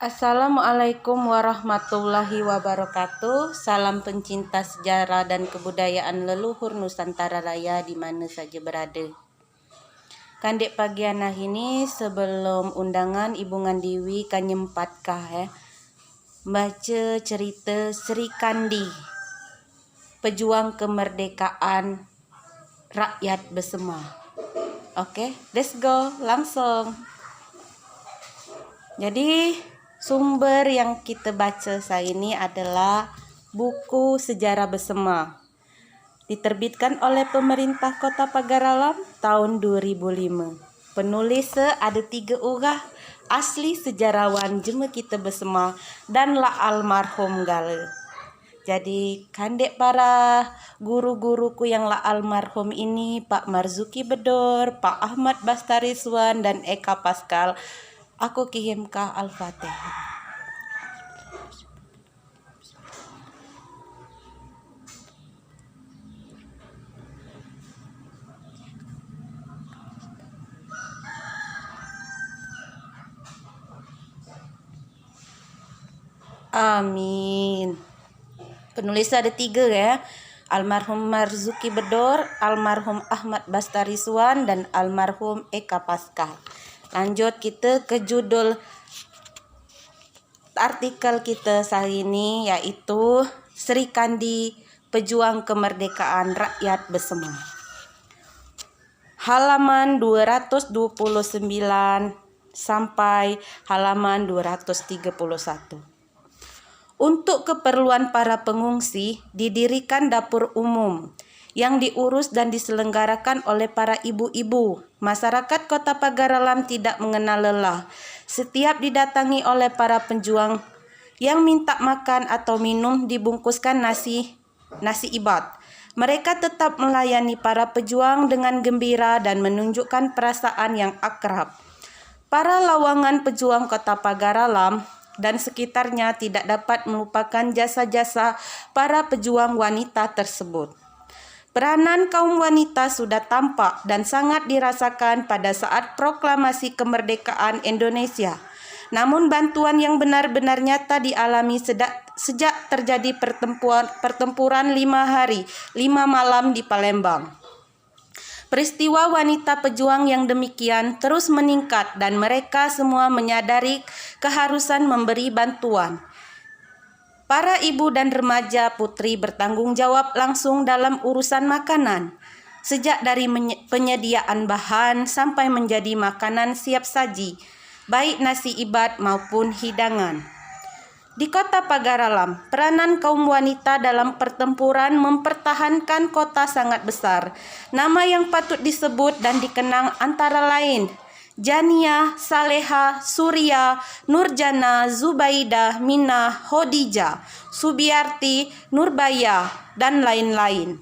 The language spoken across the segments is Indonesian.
Assalamualaikum warahmatullahi wabarakatuh. Salam pencinta sejarah dan kebudayaan leluhur Nusantara Raya di mana saja berada. Kandek pagi anak ini sebelum undangan Ibu Ngandiwi kanyempatkah baca cerita Sri Kandi, pejuang kemerdekaan rakyat bersama. Oke, let's go langsung. Jadi sumber yang kita baca saat ini adalah buku Sejarah Bersama. Diterbitkan oleh pemerintah Kota Pagar Alam tahun 2005. Penulis ada 3 orang asli sejarawan jema kita bersama dan la almarhum gala. Jadi kandek para guru-guruku yang la almarhum ini, Pak Marzuki Bedor, Pak Ahmad Bastariswan dan Eka Pascal, aku kirimkah Al-Fatihah. Amin. Penulis ada 3 ya. Almarhum Marzuki Bedor, almarhum Ahmad Bastariswan, dan almarhum Eka Pascal. Lanjut kita ke judul artikel kita hari ini, yaitu Sri Kandi, pejuang kemerdekaan rakyat bersama. Halaman 229 sampai halaman 231. Untuk keperluan para pengungsi, didirikan dapur umum yang diurus dan diselenggarakan oleh para ibu-ibu. Masyarakat Kota Pagar Alam tidak mengenal lelah. Setiap didatangi oleh para pejuang yang minta makan atau minum dibungkuskan nasi ibad. Mereka tetap melayani para pejuang dengan gembira dan menunjukkan perasaan yang akrab. Para lawangan pejuang Kota Pagar Alam dan sekitarnya tidak dapat melupakan jasa-jasa para pejuang wanita tersebut. Peranan kaum wanita sudah tampak dan sangat dirasakan pada saat proklamasi kemerdekaan Indonesia. Namun bantuan yang benar-benar nyata dialami sejak terjadi pertempuran 5 hari, 5 malam di Palembang. Peristiwa wanita pejuang yang demikian terus meningkat dan mereka semua menyadari keharusan memberi bantuan. Para ibu dan remaja putri bertanggung jawab langsung dalam urusan makanan, sejak dari penyediaan bahan sampai menjadi makanan siap saji, baik nasi ibad maupun hidangan. Di Kota Pagar Alam, peranan kaum wanita dalam pertempuran mempertahankan kota sangat besar. Nama yang patut disebut dan dikenang antara lain Jania, Saleha, Surya, Nurjana, Zubaidah, Minah, Hodijah, Subiarti, Nurbaya, dan lain-lain.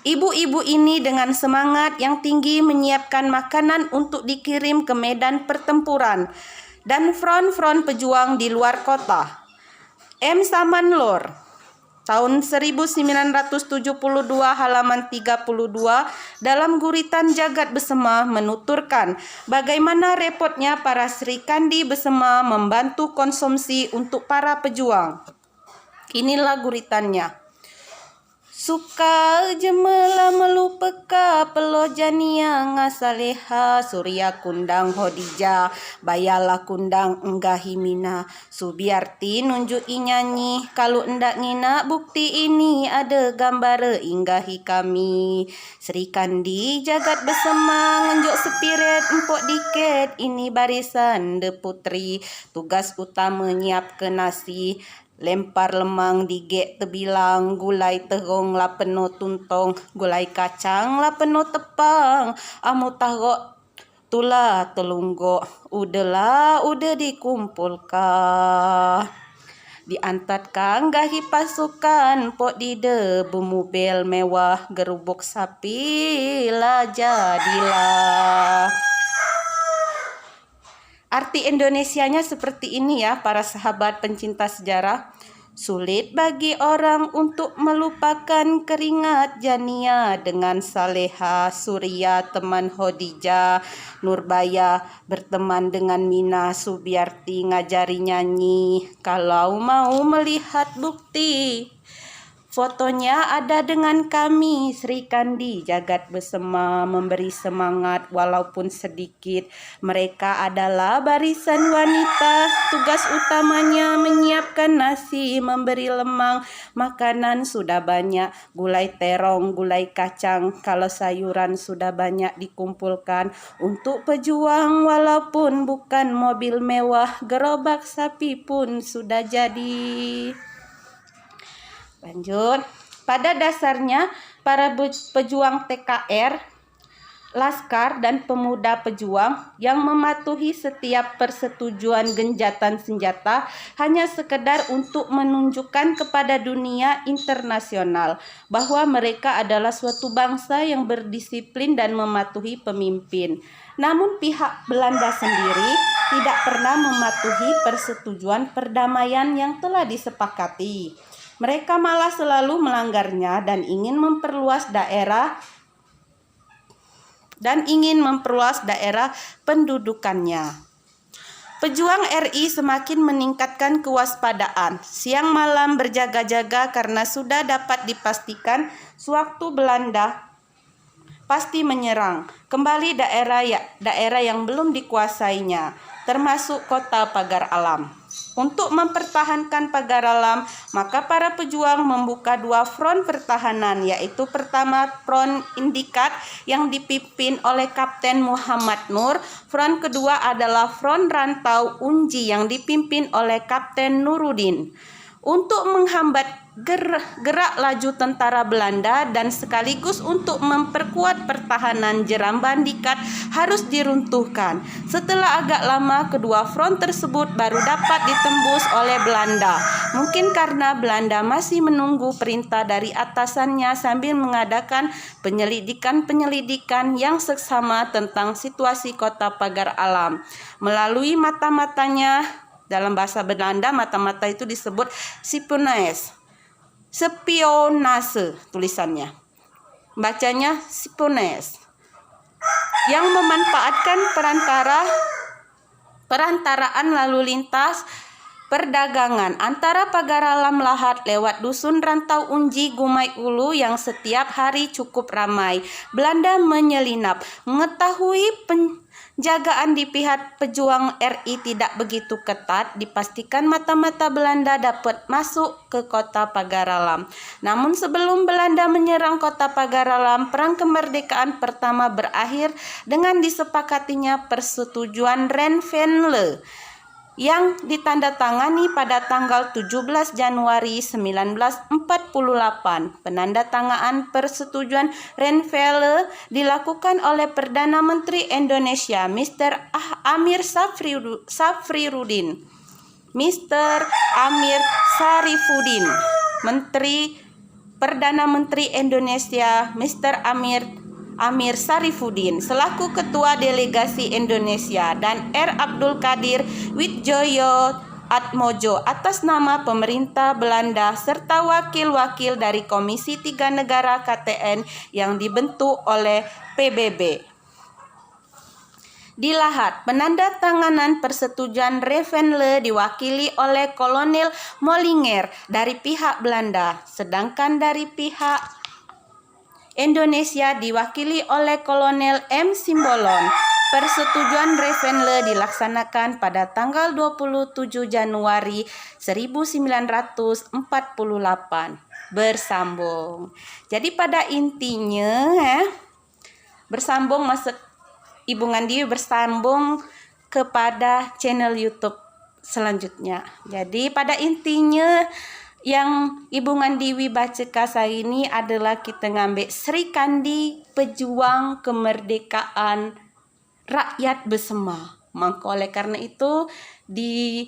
Ibu-ibu ini dengan semangat yang tinggi menyiapkan makanan untuk dikirim ke medan pertempuran dan front-front pejuang di luar kota. M. Samanlor tahun 1972 halaman 32 dalam guritan Jagat Bersama menuturkan bagaimana repotnya para Sri Kandi Bersama membantu konsumsi untuk para pejuang. Inilah guritannya. Suka jemela melupeka pelo Jania ngasaleha Surya kundang Hodijah bayalah kundang enggahimina Subiarti nunjuki nyanyi kalau endak ngina bukti ini ada gambar inggahi kami Sri Kandi Jagat Bersama ngenjuk spirit empok diket ini barisan de putri tugas utama nyiap ke nasi lempar lemang digek tebilang, gulai terong la penuh tuntong, gulai kacang la penuh tepang, amu tarok tula telunggok, udah dikumpulkan. Diantarkan gahi pasukan, pok dide bermobil mewah, gerubuk sapi lah jadilah. Arti Indonesianya seperti ini ya para sahabat pencinta sejarah. Sulit bagi orang untuk melupakan keringat Jania dengan Saleha, Surya, teman Khadijah, Nurbaya, berteman dengan Mina, Subiarti, ngajari nyanyi. Kalau mau melihat bukti, fotonya ada dengan kami, Sri Kandi, Jagat Besema, memberi semangat walaupun sedikit. Mereka adalah barisan wanita, tugas utamanya menyiapkan nasi, memberi lemang, makanan sudah banyak, gulai terong, gulai kacang, kalau sayuran sudah banyak dikumpulkan. Untuk pejuang walaupun bukan mobil mewah, gerobak sapi pun sudah jadi. Lanjut, pada dasarnya para pejuang TKR, Laskar dan pemuda pejuang yang mematuhi setiap persetujuan gencatan senjata hanya sekedar untuk menunjukkan kepada dunia internasional bahwa mereka adalah suatu bangsa yang berdisiplin dan mematuhi pemimpin. Namun pihak Belanda sendiri tidak pernah mematuhi persetujuan perdamaian yang telah disepakati. Mereka malah selalu melanggarnya dan ingin memperluas daerah pendudukannya. Pejuang RI semakin meningkatkan kewaspadaan, siang malam berjaga-jaga karena sudah dapat dipastikan sewaktu Belanda pasti menyerang kembali daerah yang belum dikuasainya, termasuk kota Pagar Alam. Untuk mempertahankan Pagar Alam, maka para pejuang membuka 2 front pertahanan, yaitu pertama front Indikat yang dipimpin oleh Kapten Muhammad Nur, front kedua adalah front Rantau Unji yang dipimpin oleh Kapten Nuruddin. Untuk menghambat gerak laju tentara Belanda dan sekaligus untuk memperkuat pertahanan Jeram Bandikat harus diruntuhkan. Setelah agak lama, kedua front tersebut baru dapat ditembus oleh Belanda. Mungkin karena Belanda masih menunggu perintah dari atasannya sambil mengadakan penyelidikan yang seksama tentang situasi kota Pagar Alam. Melalui mata-matanya, dalam bahasa Belanda mata-mata itu disebut spionase tulisannya. Bacanya spionase. Yang memanfaatkan perantaraan lalu lintas perdagangan antara Pagar Alam Lahat lewat dusun Rantau Unji Gumai Ulu yang setiap hari cukup ramai. Belanda menyelinap, mengetahui penjagaan di pihak pejuang RI tidak begitu ketat, dipastikan mata-mata Belanda dapat masuk ke kota Pagar Alam. Namun sebelum Belanda menyerang kota Pagar Alam, perang kemerdekaan pertama berakhir dengan disepakatinya persetujuan Renville yang ditandatangani pada tanggal 17 Januari 1948. Penandatanganan persetujuan Renville dilakukan oleh Perdana Menteri Indonesia Mr. Amir Safriudin, Perdana Menteri Indonesia Mr. Amir Sarifuddin selaku Ketua Delegasi Indonesia dan R. Abdul Qadir Widjoyo Atmojo atas nama pemerintah Belanda serta wakil-wakil dari Komisi 3 Negara KTN yang dibentuk oleh PBB. Di Lahat, penandatanganan persetujuan Renville diwakili oleh Kolonel Mollinger dari pihak Belanda, sedangkan dari pihak Indonesia diwakili oleh Kolonel M. Simbolon. Persetujuan Renville dilaksanakan pada tanggal 27 Januari 1948. Bersambung. Jadi pada intinya bersambung masuk Ibu Ngandi bersambung kepada channel YouTube selanjutnya. Jadi pada intinya yang Ibu Ngandiwi bacakan saya ini adalah kita ngambil Sri Kandi, pejuang kemerdekaan rakyat Besema. Maka oleh karena itu di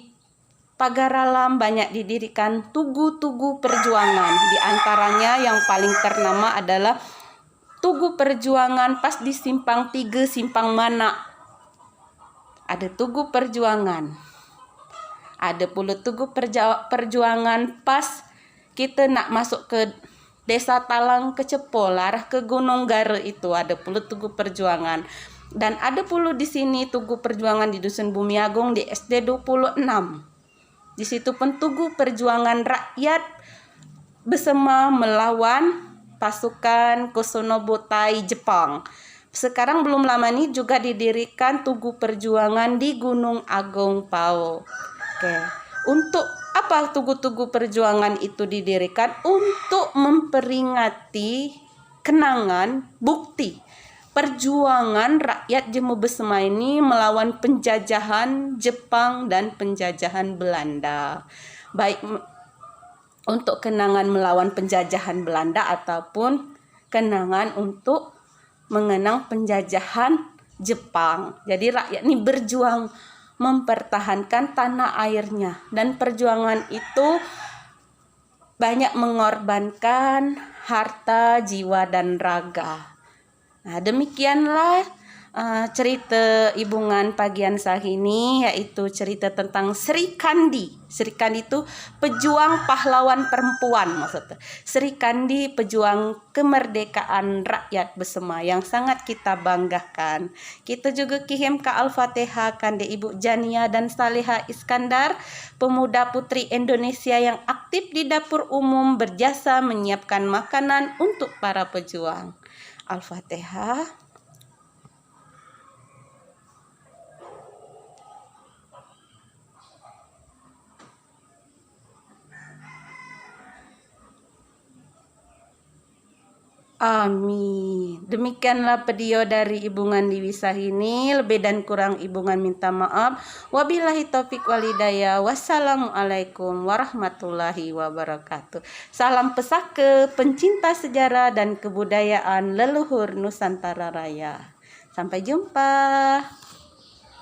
Pagar Alam banyak didirikan tugu-tugu perjuangan. Di antaranya yang paling ternama adalah Tugu Perjuangan pas di Simpang 3 Simpang Mana. Ada Tugu Perjuangan. Ada pula Tugu Perjuangan pas kita nak masuk ke Desa Talang ke Cepol, arah ke Gunung Gara itu ada pula Tugu Perjuangan. Dan ada pula di sini Tugu Perjuangan di Dusun Bumi Agung di SD 26. Di situ pun Tugu Perjuangan rakyat bersama melawan pasukan Kusunobutai Jepang. Sekarang belum lama ini juga didirikan Tugu Perjuangan di Gunung Agung Pao. Oke. Untuk apa Tugu-Tugu Perjuangan itu didirikan? Untuk memperingati kenangan bukti perjuangan rakyat Jemu Besema ini melawan penjajahan Jepang dan penjajahan Belanda. Baik untuk kenangan melawan penjajahan Belanda ataupun kenangan untuk mengenang penjajahan Jepang. Jadi rakyat ini berjuang mempertahankan tanah airnya, dan perjuangan itu banyak mengorbankan harta, jiwa, dan raga. Nah, demikianlah cerita Ibungan Pagian Sahini, yaitu cerita tentang Sri Kandi. Sri Kandi itu pejuang pahlawan perempuan maksudnya. Sri Kandi pejuang kemerdekaan rakyat Besema yang sangat kita banggakan. Kita juga kirim ke Al-Fatihah kande Ibu Jania dan Saleha Iskandar, pemuda putri Indonesia yang aktif di dapur umum berjasa menyiapkan makanan untuk para pejuang. Al-Fatihah. Amin. Demikianlah video dari Ibungan Dewi Sahini. Lebih dan kurang Ibungan minta maaf. Wabillahi taufik walhidayah. Wassalamualaikum warahmatullahi wabarakatuh. Salam pesaka, pencinta sejarah dan kebudayaan leluhur Nusantara Raya. Sampai jumpa.